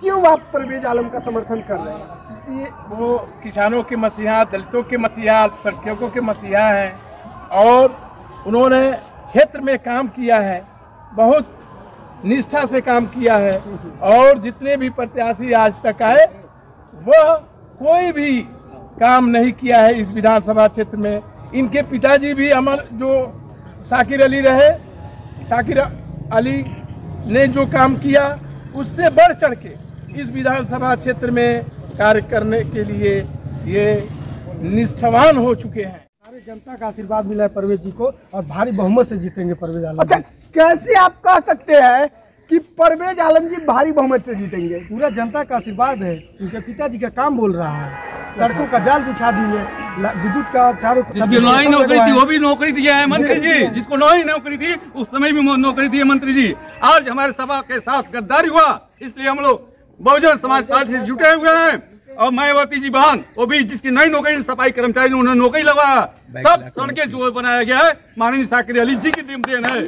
क्यों आप परवेज आलम का समर्थन कर रहे हैं? वो किसानों के मसीहा, दलितों के मसीहा, अल्पसंख्यकों के मसीहा हैं और उन्होंने क्षेत्र में काम किया है, बहुत निष्ठा से काम किया है। और जितने भी प्रत्याशी आज तक आए वह कोई भी काम नहीं किया है इस विधानसभा क्षेत्र में। इनके पिताजी भी अमर जो शाकिर अली रहे, शाकिर अली ने जो काम किया उससे बढ़ चढ़ के इस विधानसभा क्षेत्र में कार्य करने के लिए ये निष्ठावान हो चुके हैं। सारे जनता का आशीर्वाद मिला है परवेज जी को और भारी बहुमत से जीतेंगे परवेज आलम। अच्छा, कैसे आप कह सकते हैं कि परवेज आलम जी भारी बहुमत से जीतेंगे? पूरा जनता का आशीर्वाद है, उनके पिताजी का काम बोल रहा है। सड़कों का जाल बिछा दिए, विद्युत का चारों जिसकी नई नौकरी थी वो भी नौकरी दी है मंत्री जी, जिसको नई नौकरी थी उस समय भी नौकरी दी है मंत्री जी। आज हमारे सभा के साथ गद्दारी हुआ, इसलिए हम लोग बहुजन समाज पार्टी से जुटे हुए हैं। और मायावती जी बहन वो भी जिसकी नई नौकरी सफाई कर्मचारी ने उन्होंने नौकरी लगवाया। सब सड़कें जो बनाया गया है माननीय शाकिर अली जी की देन है।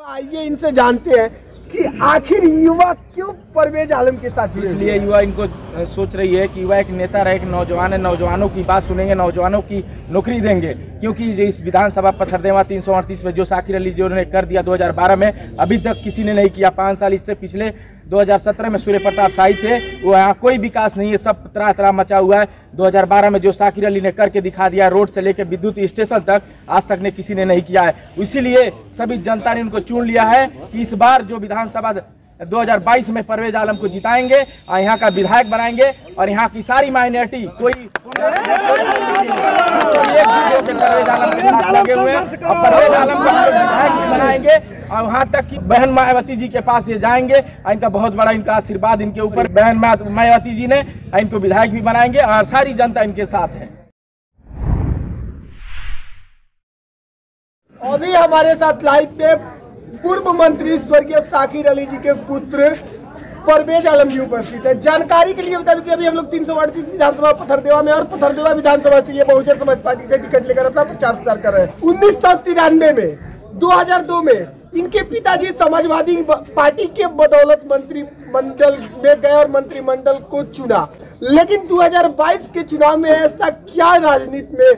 आइए इनसे जानते हैं कि आखिर युवा क्यों परवेज आलम के साथ जुड़े? इसलिए युवा इनको सोच रही है कि युवा एक नेता रहे, एक नौजवान है, नौजवानों की बात सुनेंगे, नौजवानों की नौकरी देंगे। क्योंकि जो इस विधानसभा पथरदेवा 338 में जो शाकिर अली जी ने कर दिया 2012 में, अभी तक किसी ने नहीं किया। 5 साल इससे पिछले 2017 में सूर्य प्रताप शाही थे, वो यहाँ कोई विकास नहीं है, सब त्राह त्राह मचा हुआ है। 2012 में जो शाकिर अली ने करके दिखा दिया, रोड से लेकर विद्युत स्टेशन तक आज तक ने किसी ने नहीं किया है। इसीलिए सभी जनता ने उनको चुन लिया है कि इस बार जो विधानसभा 2022 में परवेज आलम को जिताएंगे और यहाँ का विधायक बनाएंगे और यहाँ की सारी माइनॉरिटी कोई परवेज आलम के साथ लगे हुए हैं और परवेज आलम को विधायक भी बनाएंगे और वहाँ तक कि बहन मायावती जी के पास ये जाएंगे और इनका बहुत बड़ा इनका आशीर्वाद इनके ऊपर बहन मायावती जी ने इनको विधायक भी बनाएंगे और सारी जनता इनके साथ है। अभी हमारे साथ लाइव में पूर्व मंत्री स्वर्गीय शाकिर अली जी के पुत्र परवेज आलम जी उपस्थित है। जानकारी के लिए बता दूं कि अभी हम लोग 338 विधानसभा पथरदेवा में और पथरदेवा विधानसभा से ये बहुजन समाज पार्टी से टिकट लेकर अपना प्रचार प्रसार कर रहे हैं। 1993 में 2002 में इनके पिताजी समाजवादी पार्टी के बदौलत मंत्रिमंडल में गए और मंत्रिमंडल को चुना। लेकिन 2022 के चुनाव में ऐसा क्या राजनीति में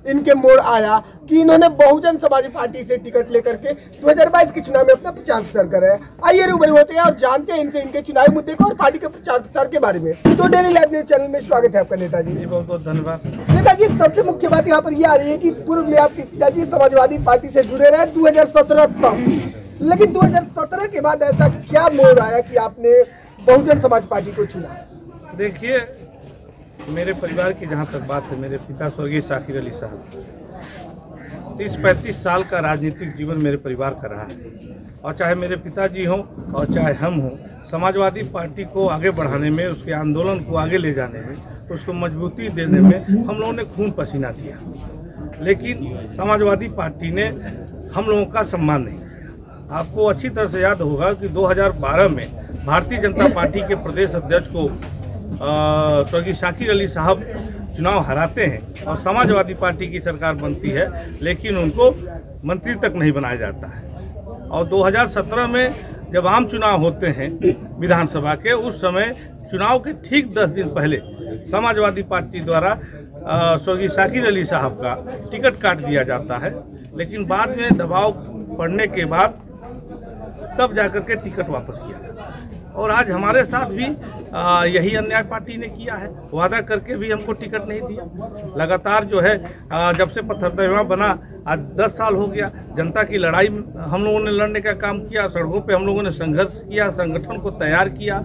इनके मोड़ आया कि इन्होंने बहुजन समाज पार्टी से टिकट लेकर के 2022 के चुनाव में अपना प्रचार प्रसार कर रहे हैं। आइए रूबरू होते हैं और जानते हैं इनसे इनके चुनावी मुद्दे को और पार्टी के प्रचार प्रसार के बारे में। तो डेली लाइव न्यूज चैनल में स्वागत है आपका नेताजी। बहुत बहुत धन्यवाद। नेताजी, सबसे मुख्य बात यहाँ पर यह आ रही है कि पूर्व में आपके पिताजी समाजवादी पार्टी से जुड़े रहे 2017 तक, लेकिन 2017 के बाद ऐसा क्या मोड़ आया कि आपने बहुजन समाज पार्टी को चुना? देखिए, मेरे परिवार की जहाँ तक बात है, मेरे पिता स्वर्गीय शाकिर अली साहब 30-35 साल का राजनीतिक जीवन मेरे परिवार का रहा है। और चाहे मेरे पिताजी हों और चाहे हम हों, समाजवादी पार्टी को आगे बढ़ाने में, उसके आंदोलन को आगे ले जाने में, उसको मजबूती देने में हम लोगों ने खून पसीना दिया। लेकिन समाजवादी पार्टी ने हम लोगों का सम्मान नहीं किया। आपको अच्छी तरह से याद होगा कि 2012 में भारतीय जनता पार्टी के प्रदेश अध्यक्ष को स्वर्गीय शाकिर अली साहब चुनाव हराते हैं और समाजवादी पार्टी की सरकार बनती है, लेकिन उनको मंत्री तक नहीं बनाया जाता है। और 2017 में जब आम चुनाव होते हैं विधानसभा के, उस समय चुनाव के ठीक 10 दिन पहले समाजवादी पार्टी द्वारा स्वर्गीय शाकिर अली साहब का टिकट काट दिया जाता है। लेकिन बाद में दबाव पड़ने के बाद तब जाकर के टिकट वापस किया जाता है। और आज हमारे साथ भी यही अन्याय पार्टी ने किया है। वादा करके भी हमको टिकट नहीं दिया। लगातार जो है जब से पथरदेवा बना आज 10 साल हो गया, जनता की लड़ाई हम लोगों ने लड़ने का काम किया। सड़कों पे हम लोगों ने संघर्ष किया, संगठन को तैयार किया,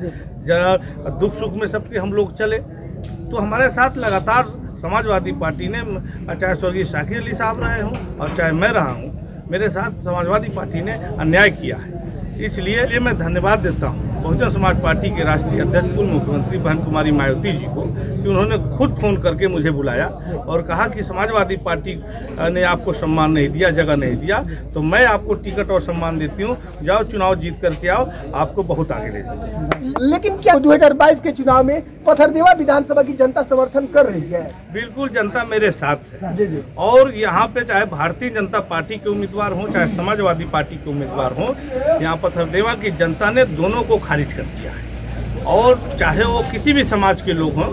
दुख सुख में सबके हम लोग चले। तो हमारे साथ लगातार समाजवादी पार्टी ने, चाहे स्वर्गीय शाकिर अली साहब रहे हों और चाहे मैं रहा हूँ, मेरे साथ समाजवादी पार्टी ने अन्याय किया है। इसलिए मैं धन्यवाद देता हूँ बहुजन समाज पार्टी के राष्ट्रीय अध्यक्ष पूर्व मुख्यमंत्री बहन कुमारी मायावती जी को कि उन्होंने खुद फोन करके मुझे बुलाया और कहा कि समाजवादी पार्टी ने आपको सम्मान नहीं दिया, जगह नहीं दिया, तो मैं आपको टिकट और सम्मान देती हूँ, जाओ चुनाव जीत करके आओ, आपको बहुत आगे ले जाओ। लेकिन क्या 2022 के चुनाव में पथरदेवा विधानसभा की जनता समर्थन कर रही है? बिल्कुल, जनता मेरे साथ है। जी जी। और यहाँ पे चाहे भारतीय जनता पार्टी के उम्मीदवार हों, चाहे समाजवादी पार्टी के उम्मीदवार हों, यहाँ पथरदेवा की जनता ने दोनों को खारिज कर दिया है। और चाहे वो किसी भी समाज के लोग हों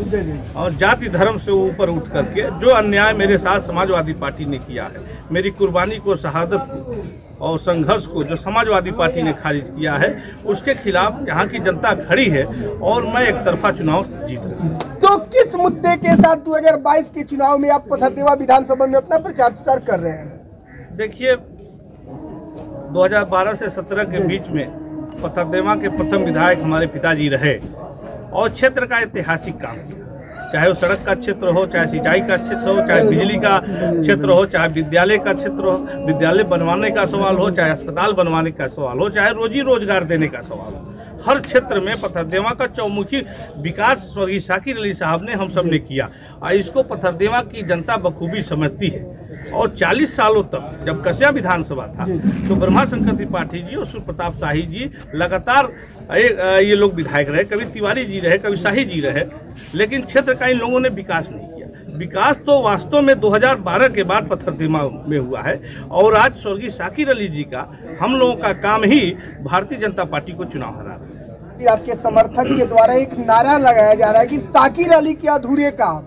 और जाति धर्म से ऊपर उठ करके जो अन्याय मेरे साथ समाजवादी पार्टी ने किया है, मेरी कुर्बानी को, शहादत को और संघर्ष को जो समाजवादी पार्टी ने खारिज किया है, उसके खिलाफ यहाँ की जनता खड़ी है और मैं एक तरफा चुनाव जीत रहा हूँ। तो किस मुद्दे के साथ 2022 के चुनाव में आप पथरदेवा विधानसभा में अपना प्रचार प्रसार कर रहे हैं? देखिए, 2012 से 17 के बीच में पथरदेवा के प्रथम विधायक हमारे पिताजी रहे और क्षेत्र का ऐतिहासिक काम किया। चाहे वो सड़क का क्षेत्र हो, चाहे सिंचाई का क्षेत्र हो, चाहे बिजली का क्षेत्र हो, चाहे विद्यालय का क्षेत्र हो, विद्यालय बनवाने का सवाल हो, चाहे अस्पताल बनवाने का सवाल हो, चाहे रोजी रोजगार देने का सवाल हो, हर क्षेत्र में पथरदेवा का चौमुखी विकास स्वर्गीय शाकिर अली साहब ने, हम सब ने किया और इसको पथरदेवा की जनता बखूबी समझती है। और 40 सालों तक जब कस्या विधानसभा था तो ब्रह्मा शंकर त्रिपाठी जी और सूर्य प्रताप शाही जी लगातार ये लोग विधायक रहे, कभी तिवारी जी रहे, कभी शाही जी रहे, लेकिन क्षेत्र का इन लोगों ने विकास नहीं किया। विकास तो वास्तव में 2012 के बाद पथरदेवा में हुआ है और आज स्वर्गीय शाकिर अली जी का, हम लोगों का काम ही भारतीय जनता पार्टी को चुनाव हराना है। आपके समर्थक के द्वारा एक नारा लगाया जा रहा है कि शाकिर अली के अधूरे काम,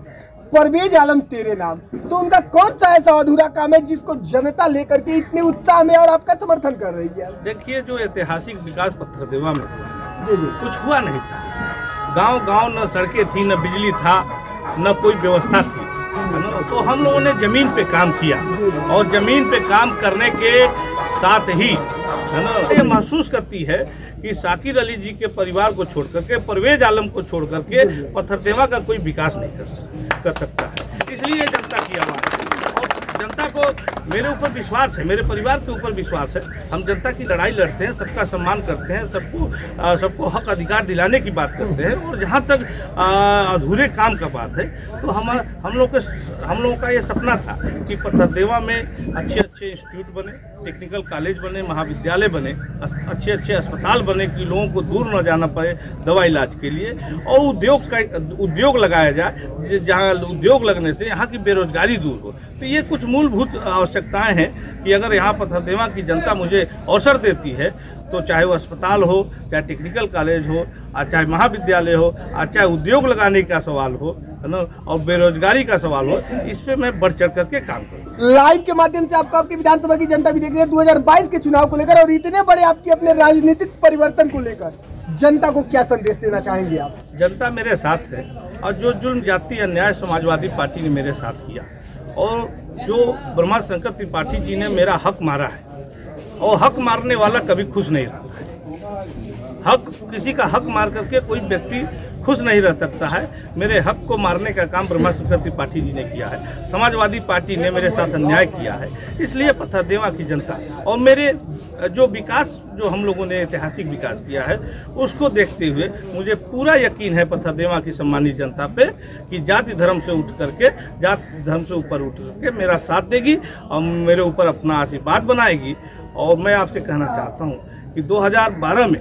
परवेज आलम तेरे नाम। तो उनका कौन सा ऐसा अधूरा काम है जिसको जनता लेकर के इतने उत्साह में और आपका समर्थन कर रही है? देखिए, जो ऐतिहासिक विकास पथरदेवा में हुआ जी जी, कुछ हुआ नहीं था। गांव-गांव न सड़कें थी, न बिजली था, न कोई व्यवस्था थी। तो हम लोगों ने जमीन पे काम किया और जमीन पे काम करने के साथ ही है ना, ये महसूस करती है कि शाकिर अली जी के परिवार को छोड़ करके, परवेज आलम को छोड़ करके पथरदेवा का कोई विकास नहीं कर सकता है। इसलिए जनता की आवाज़ है और जनता को मेरे ऊपर विश्वास है, मेरे परिवार के ऊपर विश्वास है। हम जनता की लड़ाई लड़ते हैं, सबका सम्मान करते हैं, सबको हक अधिकार दिलाने की बात करते हैं। और जहाँ तक अधूरे काम का बात है तो हम लोगों का ये सपना था कि पथरदेवा में अच्छे अच्छे इंस्टीट्यूट बने, टेक्निकल कॉलेज बने, महाविद्यालय बने, अच्छे अच्छे अस्पताल बने कि लोगों को दूर न जाना पड़े दवा इलाज के लिए, और उद्योग लगाया जाए, जहाँ उद्योग लगने से यहाँ की बेरोजगारी दूर हो। तो ये कुछ मूलभूत आवश्यकताएं हैं कि अगर यहाँ पथरदेवा की जनता मुझे अवसर देती है तो चाहे वो अस्पताल हो, चाहे टेक्निकल कॉलेज हो, चाहे महाविद्यालय हो, चाहे उद्योग लगाने का सवाल हो, है ना, और बेरोजगारी का सवाल हो, इस पे मैं बढ़ चढ़ करके काम करूँ। लाइव के माध्यम से आपकी विधानसभा की जनता भी देख रही है 2022 के चुनाव को लेकर और इतने बड़े आपके अपने राजनीतिक परिवर्तन को लेकर जनता को क्या संदेश देना चाहेंगे आप? जनता मेरे साथ है और जो जुल्म, जाति, अन्याय समाजवादी पार्टी ने मेरे साथ किया और जो ब्रह्मा शंकर त्रिपाठी जी ने मेरा हक मारा है, और हक मारने वाला कभी खुश नहीं रहता है। किसी का हक मार करके कोई व्यक्ति खुश नहीं रह सकता है। मेरे हक को मारने का काम ब्रह्मा शंकर त्रिपाठी जी ने किया है, समाजवादी पार्टी ने मेरे साथ अन्याय किया है। इसलिए पथरदेवा की जनता और मेरे जो विकास, जो हम लोगों ने ऐतिहासिक विकास किया है, उसको देखते हुए मुझे पूरा यकीन है पथरदेवा की सम्मानित जनता पे कि जाति धर्म से उठ करके, जाति धर्म से ऊपर उठ करके मेरा साथ देगी और मेरे ऊपर अपना आशीर्वाद बनाएगी। और मैं आपसे कहना चाहता हूँ कि 2012 में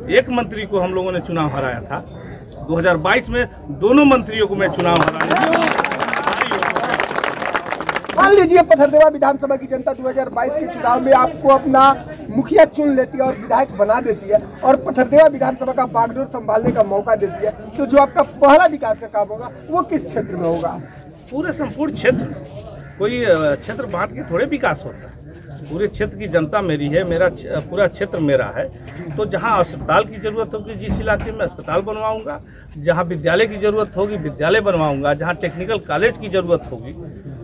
एक मंत्री को हम लोगों ने चुनाव हराया था, 2022 में दोनों मंत्रियों को मैं चुनाव हराया। मान लीजिए पथरदेवा विधानसभा की जनता 2022 के चुनाव में आपको अपना मुखिया चुन लेती है और विधायक बना देती है और पथरदेवा विधानसभा का बागडोर संभालने का मौका देती है, तो जो आपका पहला विकास का काम होगा वो किस क्षेत्र में होगा? पूरे संपूर्ण क्षेत्र, कोई क्षेत्र बांट के थोड़े विकास होता है। पूरे क्षेत्र की जनता मेरी है, मेरा पूरा क्षेत्र मेरा है। तो जहां अस्पताल की जरूरत होगी, जिस इलाके में अस्पताल बनवाऊंगा, जहां विद्यालय की जरूरत होगी विद्यालय बनवाऊंगा, जहां टेक्निकल कॉलेज की जरूरत होगी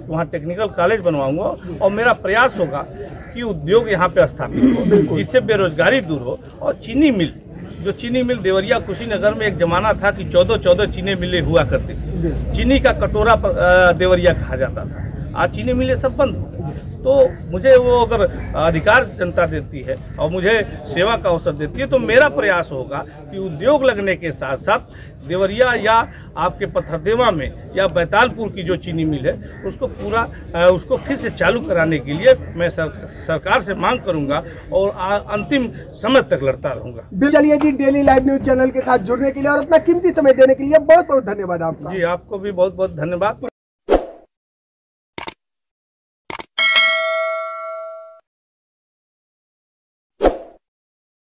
वहां टेक्निकल कॉलेज बनवाऊंगा। और मेरा प्रयास होगा कि उद्योग यहाँ पे स्थापित हो, जिससे बेरोजगारी दूर हो। और चीनी मिल, जो चीनी मिल देवरिया कुशीनगर में एक जमाना था कि 14 चीनी मिलें हुआ करती थी, चीनी का कटोरा देवरिया कहा जाता था। आज चीनी मिलें सब बंद हो। तो मुझे वो अगर अधिकार जनता देती है और मुझे सेवा का अवसर देती है तो मेरा प्रयास होगा कि उद्योग लगने के साथ साथ देवरिया या आपके पथरदेवा में या बैतालपुर की जो चीनी मिल है उसको फिर से चालू कराने के लिए मैं सरकार से मांग करूंगा और अंतिम समय तक लड़ता रहूंगा। चलिए जी, डेली लाइव न्यूज चैनल के साथ जुड़ने के लिए और अपना कीमती समय देने के लिए बहुत बहुत धन्यवाद आपका। जी, आपको भी बहुत बहुत धन्यवाद।